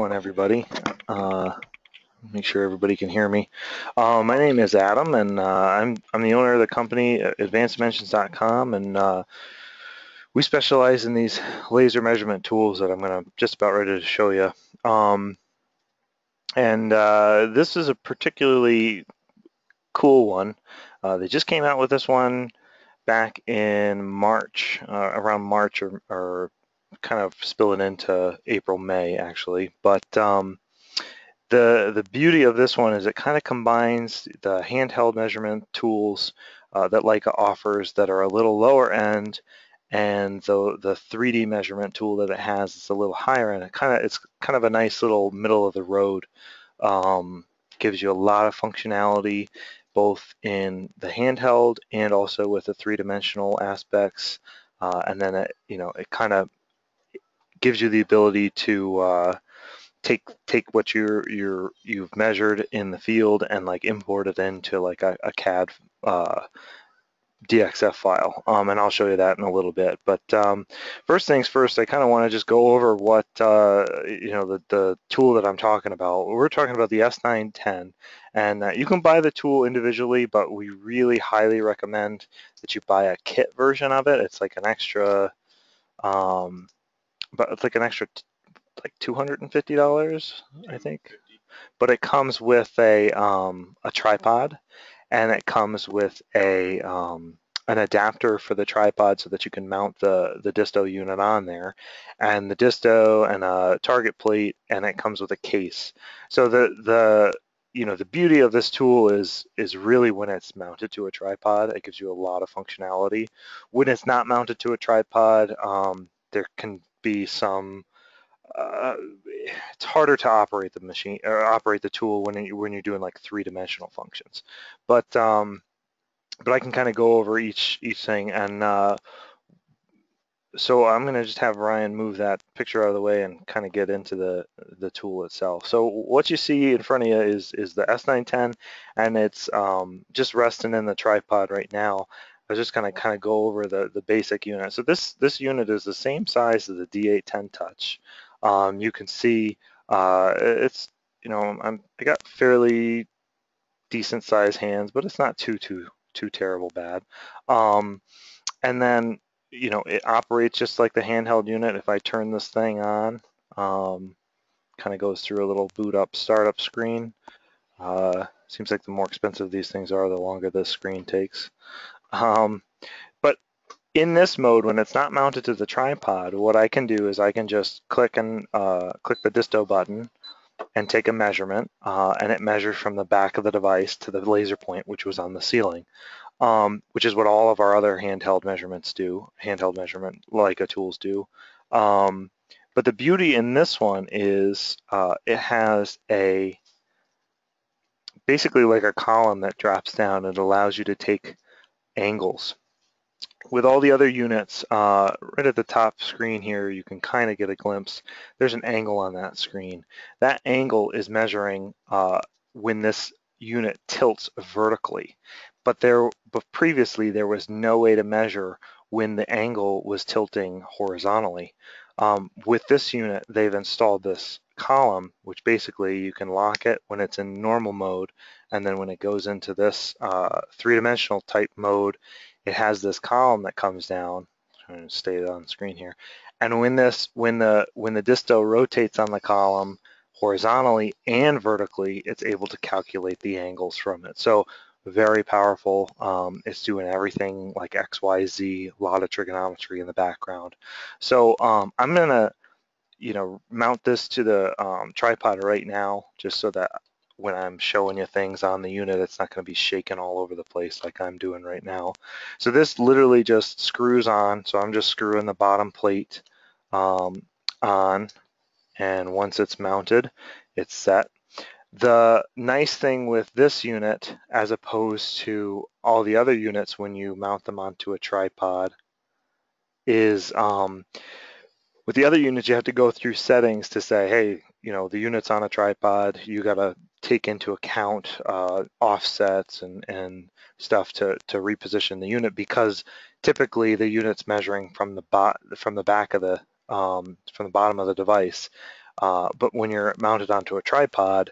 going, everybody? Make sure everybody can hear me. My name is Adam, and I'm the owner of the company AdvancedDimensions.com, and we specialize in these laser measurement tools that I'm going to just about ready to show you. This is a particularly cool one. They just came out with this one back in March, around March or kind of spilling into April, May actually. But the beauty of this one is it kind of combines the handheld measurement tools that Leica offers that are a little lower end, and the 3D measurement tool that it has is a little higher end. It's kind of a nice little middle of the road. Gives you a lot of functionality both in the handheld and also with the three-dimensional aspects, and then it kind of gives you the ability to take what you've measured in the field and like import it into like a CAD DXF file, and I'll show you that in a little bit. But first things first, I kind of want to just go over what the tool that I'm talking about. We're talking about the S910, and you can buy the tool individually, but we really highly recommend that you buy a kit version of it. It's like an extra, but it's like an extra like $250, I think. But it comes with a tripod, and it comes with an adapter for the tripod so that you can mount the Disto unit on there, and the Disto and a target plate, and it comes with a case. So the beauty of this tool is really when it's mounted to a tripod, it gives you a lot of functionality. When it's not mounted to a tripod, there can be some it's harder to operate the machine or operate the tool when you're doing like three-dimensional functions. But I can kind of go over each thing, and so I'm going to just have Ryan move that picture out of the way and kind of get into the tool itself. So what you see in front of you is the S910, and it's just resting in the tripod right now. I was just going to kind of go over the basic unit. So this unit is the same size as the D810 Touch. You can see it's I got fairly decent sized hands, but it's not too terrible bad. And then it operates just like the handheld unit. If I turn this thing on, kind of goes through a little boot up startup screen. Seems like the more expensive these things are, the longer this screen takes. But in this mode, when it's not mounted to the tripod, what I can do is I can just click the Disto button and take a measurement, and it measures from the back of the device to the laser point, which was on the ceiling, which is what all of our other handheld measurement Leica tools do. But the beauty in this one is it has basically like a column that drops down. It allows you to take angles. With all the other units, right at the top screen here, you can kind of get a glimpse. There's an angle on that screen. That angle is measuring when this unit tilts vertically. But previously, there was no way to measure when the angle was tilting horizontally. With this unit, they've installed this column, which basically you can lock it when it's in normal mode, and then when it goes into this three-dimensional type mode, it has this column that comes down. I'm going to stay on screen here. And when the Disto rotates on the column horizontally and vertically, it's able to calculate the angles from it. So very powerful. It's doing everything like X, Y, Z, a lot of trigonometry in the background. So I'm going to mount this to the tripod right now, just so that when I'm showing you things on the unit, it's not going to be shaking all over the place like I'm doing right now. So this literally just screws on. So I'm just screwing the bottom plate on, and once it's mounted, it's set. The nice thing with this unit, as opposed to all the other units when you mount them onto a tripod, is with the other units, you have to go through settings to say, hey, the unit's on a tripod. You got to take into account offsets and stuff to reposition the unit, because typically the unit's measuring from the back of the from the bottom of the device. but when you're mounted onto a tripod,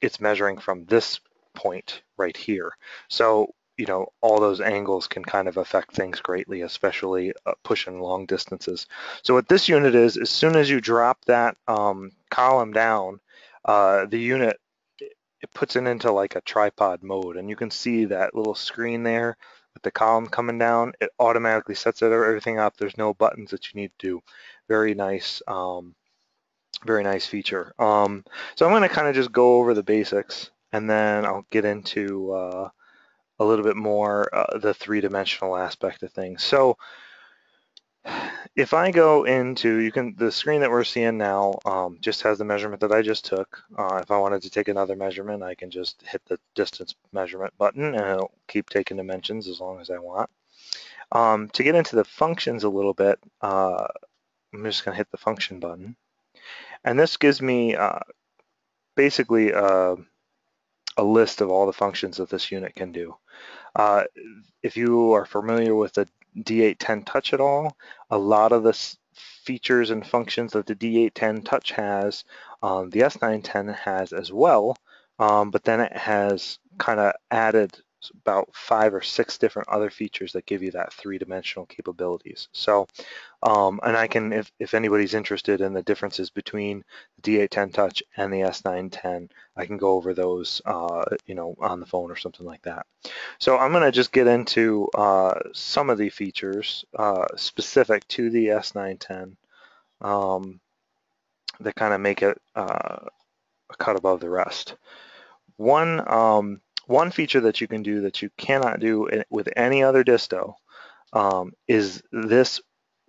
it's measuring from this point right here. So, you know, all those angles can kind of affect things greatly, especially pushing long distances. So what this unit is, as soon as you drop that column down, the unit, it puts it into like a tripod mode, and you can see that little screen there with the column coming down. It automatically sets everything up. There's no buttons that you need to do. Very nice feature. So I'm going to kind of just go over the basics, and then I'll get into a little bit more the three-dimensional aspect of things. So if I go into, the screen that we're seeing now just has the measurement that I just took. If I wanted to take another measurement, I can just hit the distance measurement button, and it'll keep taking dimensions as long as I want. To get into the functions a little bit, I'm just going to hit the function button. And this gives me basically a list of all the functions that this unit can do. If you are familiar with the D810 Touch at all, a lot of the features and functions that the D810 Touch has, the S910 has as well, but then it has kind of added about 5 or 6 different other features that give you that three-dimensional capabilities. So, and I can, if anybody's interested in the differences between the D810 Touch and the S910, I can go over those, you know, on the phone or something like that. So I'm going to just get into some of the features specific to the S910 that kind of make it a cut above the rest. One feature that you can do that you cannot do with any other disto is this.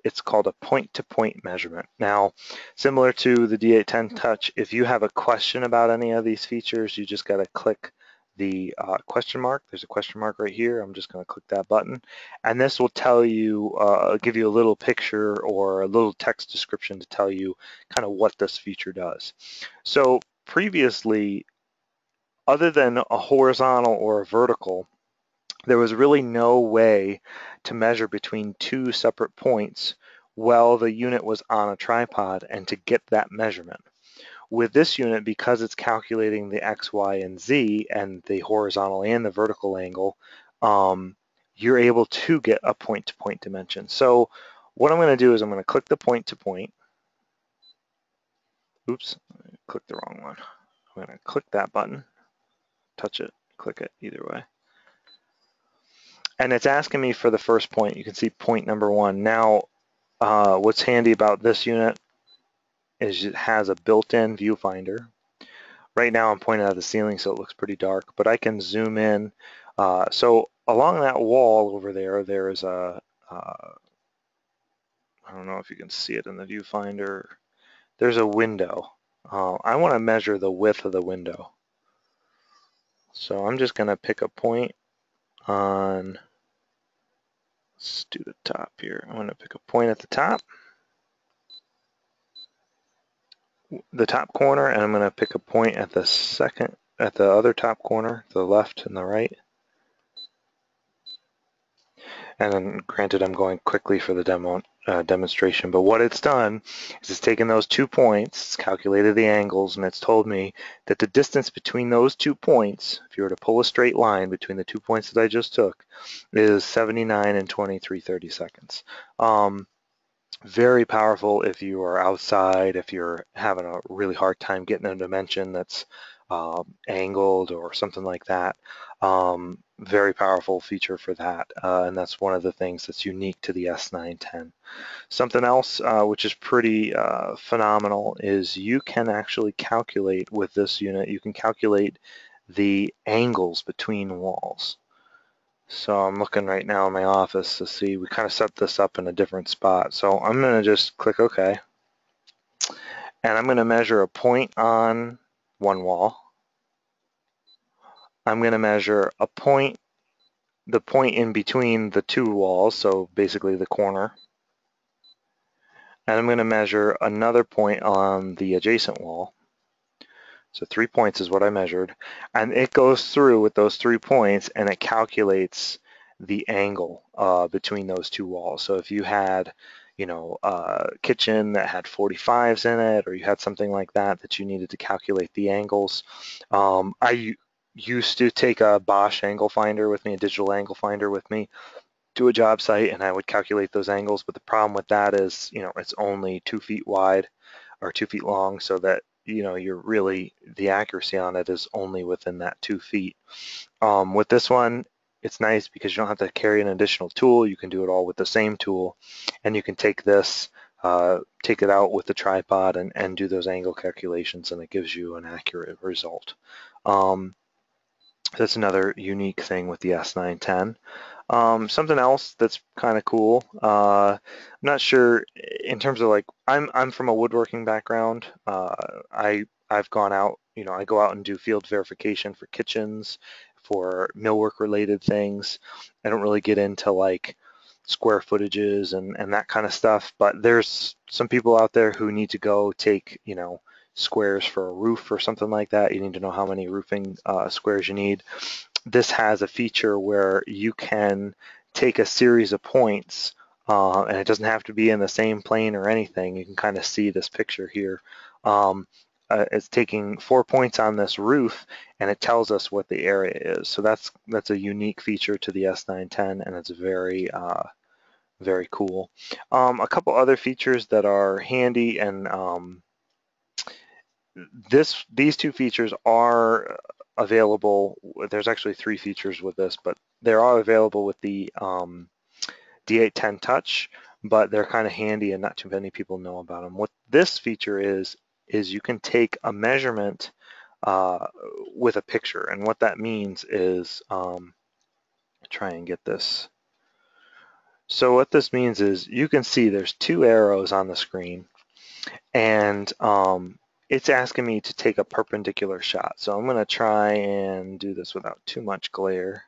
It's called a point-to-point measurement. Now, similar to the D810 Touch, if you have a question about any of these features, you just got to click the question mark. There's a question mark right here. I'm just going to click that button, and this will tell you, give you a little picture or a little text description to tell you kind of what this feature does. So previously, other than a horizontal or a vertical, there was really no way to measure between two separate points while the unit was on a tripod and to get that measurement. With this unit, because it's calculating the X, Y, and Z and the horizontal and the vertical angle, you're able to get a point-to-point dimension. So what I'm going to do is I'm going to click the point-to-point. Oops, I clicked the wrong one. I'm going to click that button, touch it, click it, either way. And it's asking me for the first point. You can see point number 1. Now, what's handy about this unit is it has a built-in viewfinder. Right now I'm pointing at the ceiling, so it looks pretty dark, but I can zoom in. So along that wall over there, there's a, I don't know if you can see it in the viewfinder, there's a window. I want to measure the width of the window. So I'm just going to pick a point on, let's do the top here. I'm going to pick a point at the top corner, and I'm going to pick a point at the other top corner, the left and the right. And then, granted, I'm going quickly for the demonstration, but what it's done is it's taken those 2 points, it's calculated the angles, and it's told me that the distance between those 2 points, if you were to pull a straight line between the 2 points that I just took, is 79 and 23/30 seconds. Very powerful if you are outside, if you're having a really hard time getting a dimension that's angled or something like that. Very powerful feature for that, and that's one of the things that's unique to the S910. Something else which is pretty phenomenal is you can actually calculate with this unit, you can calculate the angles between walls. So I'm looking right now in my office to see, we kind of set this up in a different spot. So I'm going to just click OK. And I'm going to measure a point on one wall. I'm going to measure a point, the point in between the 2 walls, so basically the corner. And I'm going to measure another point on the adjacent wall. So 3 points is what I measured. And it goes through with those 3 points and it calculates the angle between those 2 walls. So if you had, kitchen that had 45s in it, or you had something like that that you needed to calculate the angles. I used to take a Bosch angle finder with me, a digital angle finder with me, to a job site, and I would calculate those angles. But the problem with that is, it's only 2 feet wide or 2 feet long, so that the accuracy on it is only within that 2 feet. With this one, it's nice because you don't have to carry an additional tool. You can do it all with the same tool, and you can take this, take it out with the tripod and do those angle calculations, and it gives you an accurate result. That's another unique thing with the S910. Something else that's kind of cool. I'm not sure in terms of I'm from a woodworking background. I've gone out, I go out and do field verification for kitchens, for millwork related things. I don't really get into square footages and that kind of stuff, but there's some people out there who need to go take, squares for a roof or something like that. You need to know how many roofing squares you need. This has a feature where you can take a series of points, and it doesn't have to be in the same plane or anything. You can kind of see this picture here. It's taking 4 points on this roof, and it tells us what the area is. So that's a unique feature to the S910, and it's very very cool. A couple other features that are handy, and these two features are available. There's actually 3 features with this, but they are available with the D810 Touch, but they're kind of handy and not too many people know about them. What this feature is you can take a measurement with a picture, and what that means is, try and get this. So what this means is you can see there's 2 arrows on the screen, and it's asking me to take a perpendicular shot. So I'm going to try and do this without too much glare.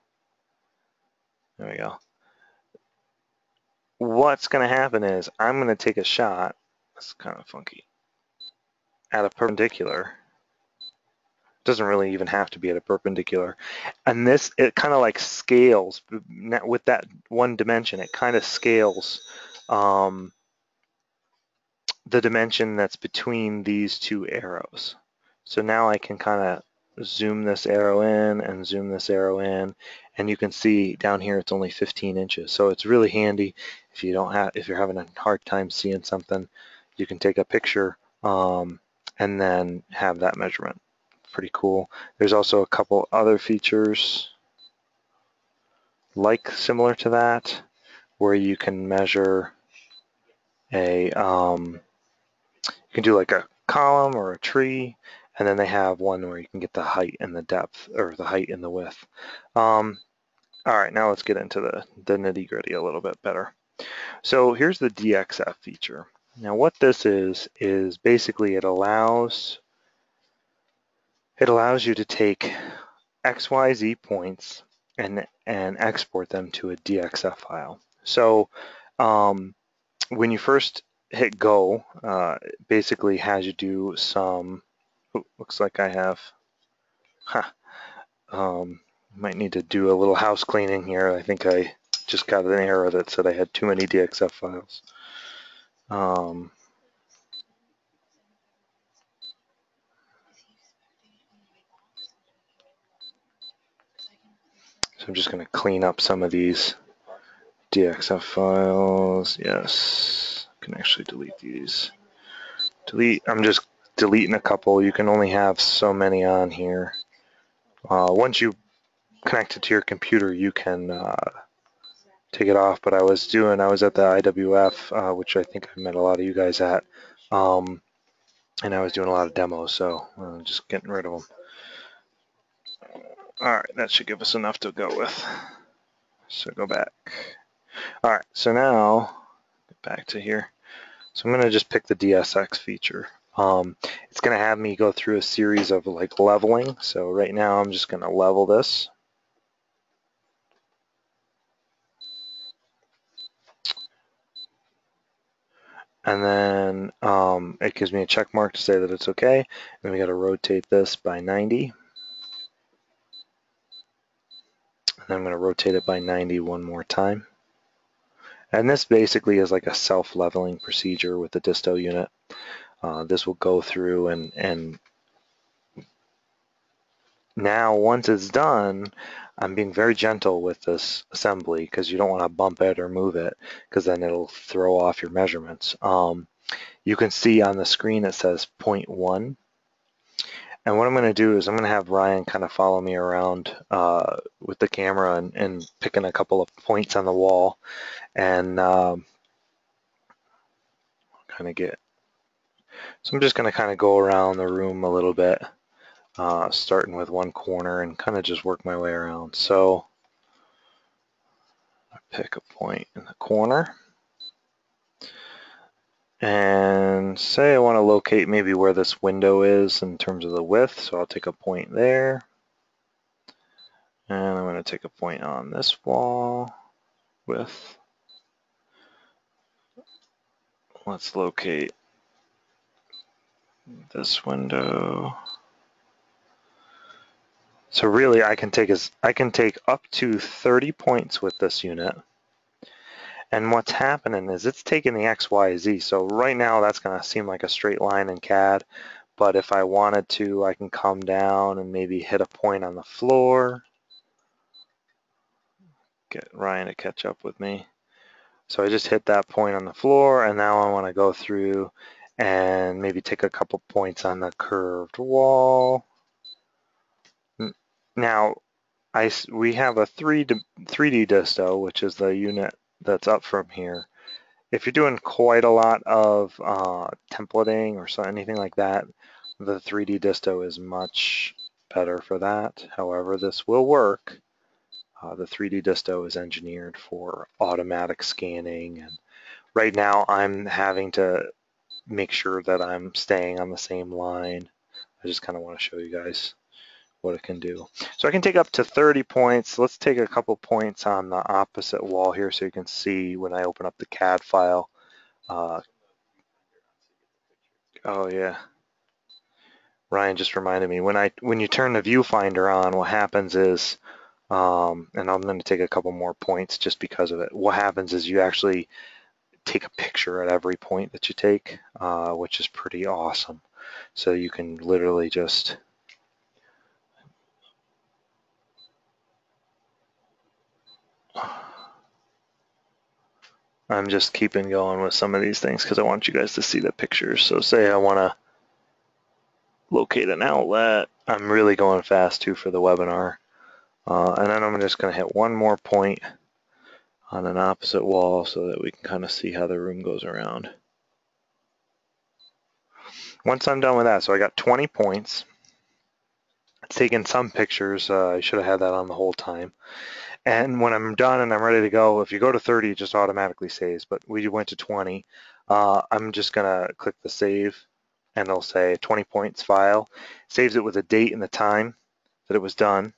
There we go. What's going to happen is I'm going to take a shot. That's kind of funky. At a perpendicular. Doesn't really even have to be at a perpendicular. And this, it kind of scales. With that one dimension, it kind of scales the dimension that's between these 2 arrows. So now I can kind of zoom this arrow in and zoom this arrow in, and you can see down here it's only 15 inches. So it's really handy if you're having a hard time seeing something, you can take a picture and then have that measurement. Pretty cool. There's also a couple other features similar to that, where you can measure you can do a column or a tree, and then they have one where you can get the height and the depth, or the height and the width. All right, now let's get into the nitty-gritty a little bit better. So here's the DXF feature. Now what this is basically it allows you to take XYZ points and export them to a DXF file. So when you first hit go, basically has you do some, looks like I have, might need to do a little house cleaning here. I think I just got an error that said I had too many DXF files. So I'm just going to clean up some of these DXF files. Yes, I can actually delete these. Delete, I'm just deleting a couple. You can only have so many on here. Once you connect it to your computer, you can take it off, but I was at the IWF, which I think I met a lot of you guys at, and I was doing a lot of demos, so I'm just getting rid of them. Alright, that should give us enough to go with. So go back. Alright, so now, get back to here. So I'm going to just pick the DSX feature. It's going to have me go through a series of leveling. So right now I'm just going to level this. And then it gives me a check mark to say that it's okay. Then we got to rotate this by 90. And then I'm going to rotate it by 90 one more time. And this basically is like a self-leveling procedure with the Disto unit. This will go through and now once it's done, I'm being very gentle with this assembly because you don't want to bump it or move it because then it'll throw off your measurements. You can see on the screen it says 0.1. And what I'm going to do is I'm going to have Ryan kind of follow me around with the camera and picking a couple of points on the wall and kind of get. So I'm just going to kind of go around the room a little bit, starting with one corner and kind of just work my way around. So I pick a point in the corner. And say I want to locate maybe where this window is in terms of the width, so I'll take a point there. And I'm going to take a point on this wall width. Let's locate this window. So really I can take up to 30 points with this unit. And what's happening is it's taking the X, Y, Z. So right now that's going to seem like a straight line in CAD. But if I wanted to, I can come down and maybe hit a point on the floor. Get Ryan to catch up with me. So I just hit that point on the floor, and now I want to go through and maybe take a couple points on the curved wall. Now, we have a 3D Disto, which is the unit that's up from here. If you're doing quite a lot of templating or anything like that, the 3D Disto is much better for that. However, this will work. The 3D Disto is engineered for automatic scanning, and right now I'm having to make sure that I'm staying on the same line. I just kind of want to show you guys what it can do. So I can take up to 30 points. Let's take a couple points on the opposite wall here so you can see when I open up the CAD file. Oh yeah. Ryan just reminded me, when you turn the viewfinder on, what happens is, and I'm going to take a couple more points just because of it. What happens is you actually take a picture at every point that you take, which is pretty awesome. So you can literally just I'm just keeping going with some of these things because I want you guys to see the pictures. So say I want to locate an outlet. I'm really going fast too for the webinar. And then I'm just going to hit one more point on an opposite wall so that we can kind of see how the room goes around. Once I'm done with that, so I got 20 points. It's taken some pictures. I should have had that on the whole time. And when I'm done and I'm ready to go, if you go to 30, it just automatically saves. But we went to 20. I'm just going to click the save, and it'll say 20 points file. Saves it with a date and the time that it was done.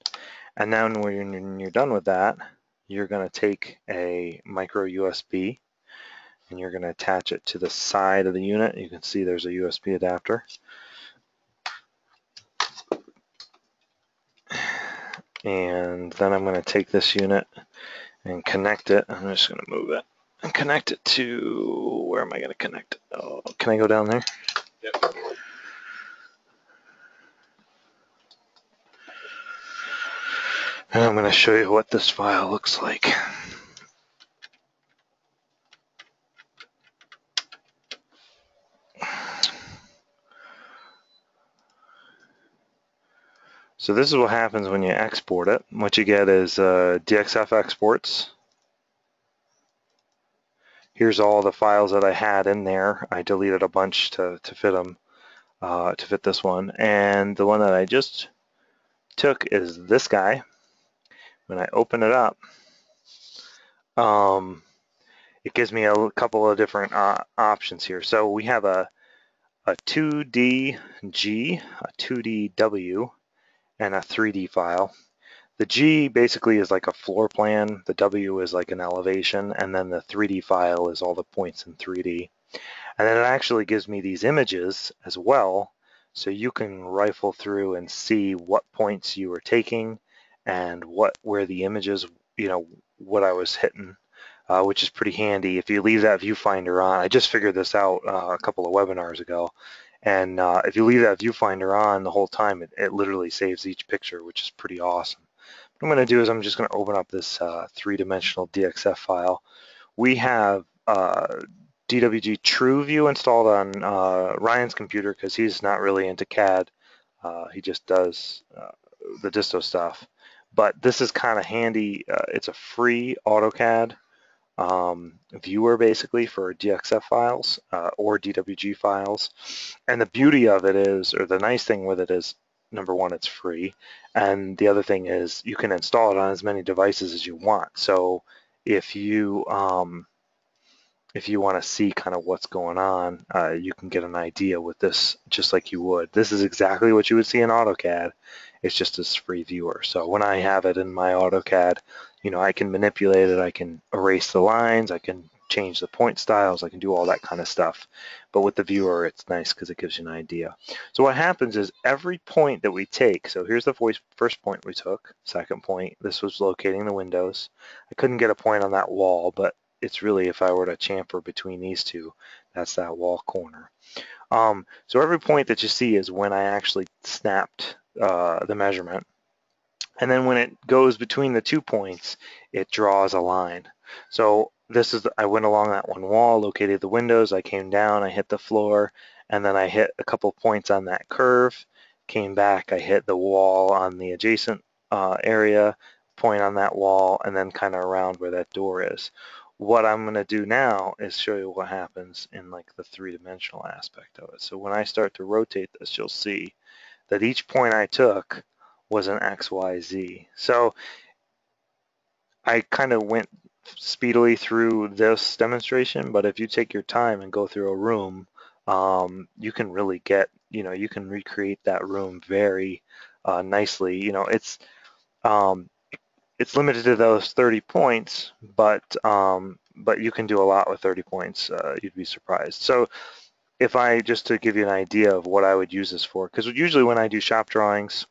And then when you're done with that, you're going to take a micro USB and you're going to attach it to the side of the unit. You can see there's a USB adapter. And then I'm going to take this unit and connect it. I'm just going to move it and connect it to, where am I going to connect it? Oh, can I go down there? Yep. And I'm going to show you what this file looks like. So this is what happens when you export it. What you get is DXF exports. Here's all the files that I had in there. I deleted a bunch to fit them, to fit this one. And the one that I just took is this guy. When I open it up, it gives me a couple of different options here. So we have a 2D G, a 2D W, and a 3D file. The G basically is like a floor plan, the W is like an elevation, and then the 3D file is all the points in 3D. And then it actually gives me these images as well, so you can rifle through and see what points you were taking and where the images, what I was hitting which is pretty handy. If you leave that viewfinder on, I just figured this out a couple of webinars ago, and if you leave that viewfinder on the whole time, it literally saves each picture, which is pretty awesome. What I'm going to do is I'm just going to open up this three-dimensional DXF file. We have DWG TrueView installed on Ryan's computer because he's not really into CAD. He just does the Disto stuff. But this is kind of handy. It's a free AutoCAD viewer basically for DXF files or DWG files. And the beauty of it is, or the nice thing with it is, number one, it's free. And the other thing is you can install it on as many devices as you want. So if you want to see kind of what's going on, you can get an idea with this just like you would. This is exactly what you would see in AutoCAD. It's just this free viewer. So when I have it in my AutoCAD, you know, I can manipulate it, I can erase the lines, I can change the point styles, I can do all that kind of stuff. But with the viewer, it's nice because it gives you an idea. So what happens is every point that we take, so here's the first point we took, second point, this was locating the windows. I couldn't get a point on that wall, but it's really, if I were to chamfer between these two, that's that wall corner. So every point that you see is when I actually snapped the measurement. And then when it goes between the 2 points, it draws a line. So this is, I went along that one wall, located the windows, I came down, I hit the floor, and then I hit a couple points on that curve, came back, I hit the wall on the adjacent area, point on that wall, and then kind of around where that door is. What I'm going to do now is show you what happens in like the three-dimensional aspect of it. So when I start to rotate this, you'll see that each point I took was an X, Y, Z. So I kind of went speedily through this demonstration, but if you take your time and go through a room, you can really get, you know, you can recreate that room very nicely. You know, it's limited to those 30 points, but you can do a lot with 30 points. You'd be surprised. So if I, just to give you an idea of what I would use this for, because usually when I do shop drawings,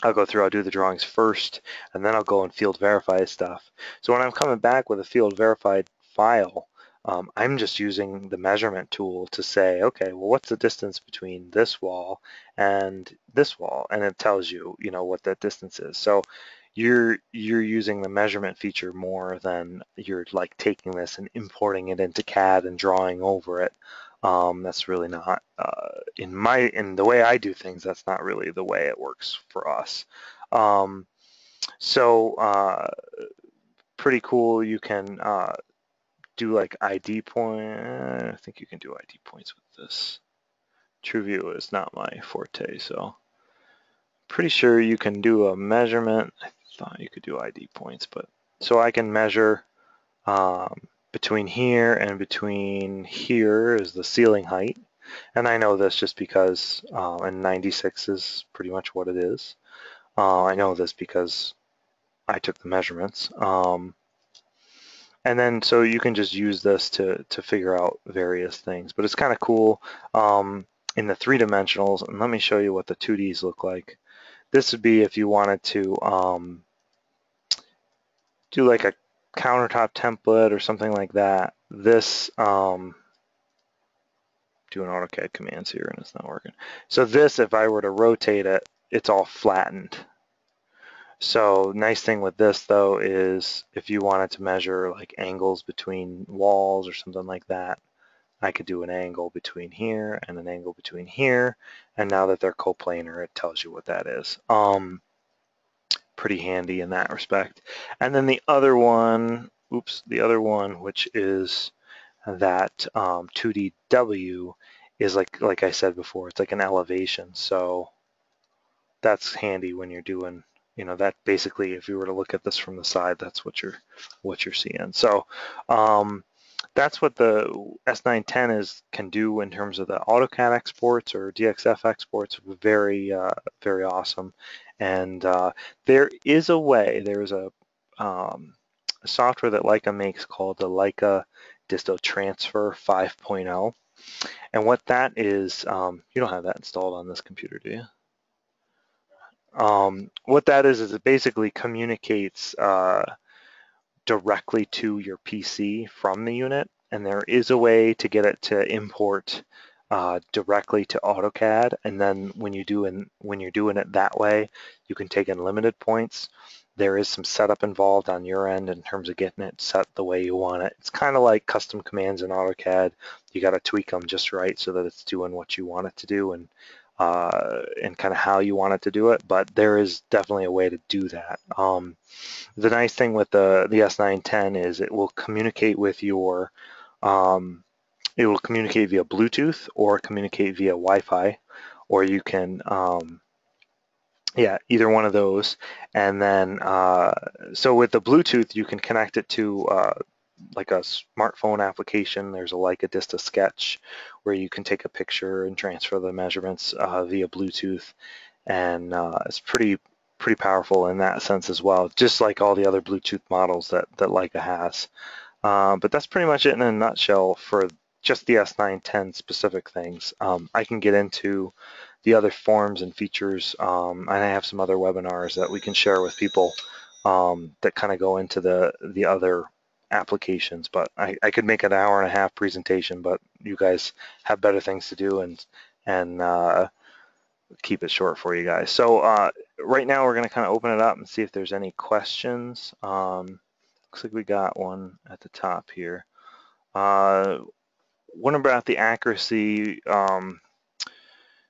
I'll do the drawings first, and then I'll go and field verify stuff. So when I'm coming back with a field verified file, I'm just using the measurement tool to say, okay, well, what's the distance between this wall and this wall? And it tells you, you know, what that distance is. So you're using the measurement feature more than you're like taking this and importing it into CAD and drawing over it. That's really not, in the way I do things, that's not really the way it works for us. Pretty cool. You can do like ID point. I think you can do ID points with this. TrueView is not my forte, so pretty sure you can do a measurement. I thought you could do ID points, but so I can measure between here and between here is the ceiling height. And I know this just because, and 96 is pretty much what it is. I know this because I took the measurements. And then so you can just use this to figure out various things. But it's kind of cool in the three-dimensionals. And let me show you what the 2Ds look like. This would be if you wanted to do like a countertop template or something like that. This, doing AutoCAD commands here and it's not working. So this, if I were to rotate it, it's all flattened. So nice thing with this though is if you wanted to measure like angles between walls or something like that, I could do an angle between here and an angle between here, and now that they're coplanar, it tells you what that is. Pretty handy in that respect. And then the other one, which is that 2DW, is like I said before, it's like an elevation. So that's handy when you're doing, you know, that basically, if you were to look at this from the side, that's what you're seeing. So that's what the S910 can do in terms of the AutoCAD exports or DXF exports. Very, very awesome. And there is a way, there's a software that Leica makes called the Leica Disto Transfer 5.0. And what that is, you don't have that installed on this computer, do you? What that is it basically communicates directly to your PC from the unit, and there is a way to get it to import directly to AutoCAD, and then when you're doing it that way, you can take unlimited points. There is some setup involved on your end in terms of getting it set the way you want it. It's kind of like custom commands in AutoCAD. You got to tweak them just right so that it's doing what you want it to do and kind of how you want it to do it. But there is definitely a way to do that. The nice thing with the S910 is it will communicate with your it will communicate via Bluetooth or communicate via Wi-Fi, or you can yeah, either one of those. And then, so with the Bluetooth, you can connect it to like a smartphone application. There's a Leica Disto Sketch where you can take a picture and transfer the measurements via Bluetooth, and it's pretty powerful in that sense as well, just like all the other Bluetooth models that Leica has. But that's pretty much it in a nutshell for just the S910 specific things. I can get into the other forms and features, and I have some other webinars that we can share with people that kind of go into the other applications. But I could make an hour-and-a-half presentation, but you guys have better things to do, and keep it short for you guys. So right now we're going to kind of open it up and see if there's any questions. Looks like we got one at the top here. What about the accuracy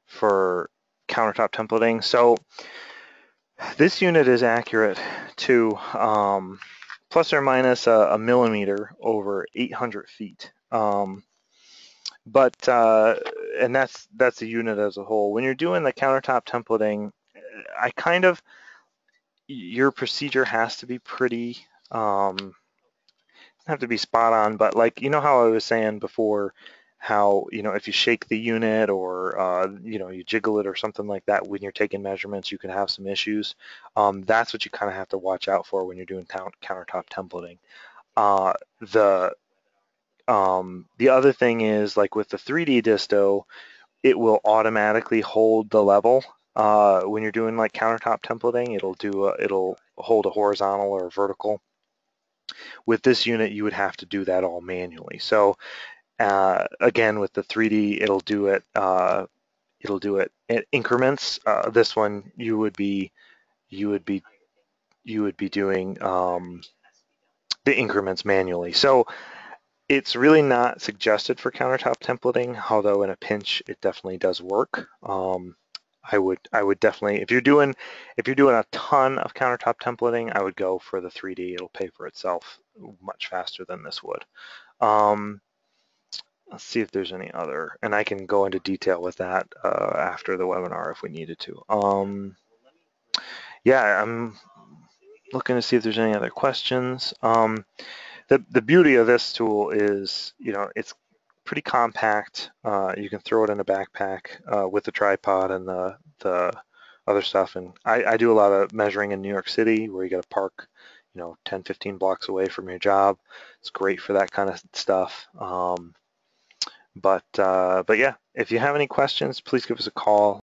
for countertop templating? So this unit is accurate to plus or minus a millimeter over 800 feet. And that's the unit as a whole. When you're doing the countertop templating, your procedure has to be pretty have to be spot on, but like, you know how I was saying before, how, you know, if you shake the unit or, you know, you jiggle it or something like that when you're taking measurements, you can have some issues. That's what you kind of have to watch out for when you're doing countertop templating. The other thing is, like with the 3D Disto, it will automatically hold the level. When you're doing like countertop templating, it'll hold a horizontal or a vertical. With this unit, you would have to do that all manually. So again, with the 3D, it'll do it in increments. This one, you would be doing the increments manually. So it's really not suggested for countertop templating, although in a pinch, it definitely does work. I would definitely, if you're doing a ton of countertop templating, I would go for the 3D. It'll pay for itself much faster than this would. Let's see if there's any other, and I can go into detail with that after the webinar if we needed to. Yeah, I'm looking to see if there's any other questions. The beauty of this tool is, you know, it's pretty compact. You can throw it in a backpack with the tripod and the other stuff. And I do a lot of measuring in New York City where you got to park, you know, 10, 15 blocks away from your job. It's great for that kind of stuff. But yeah, if you have any questions, please give us a call.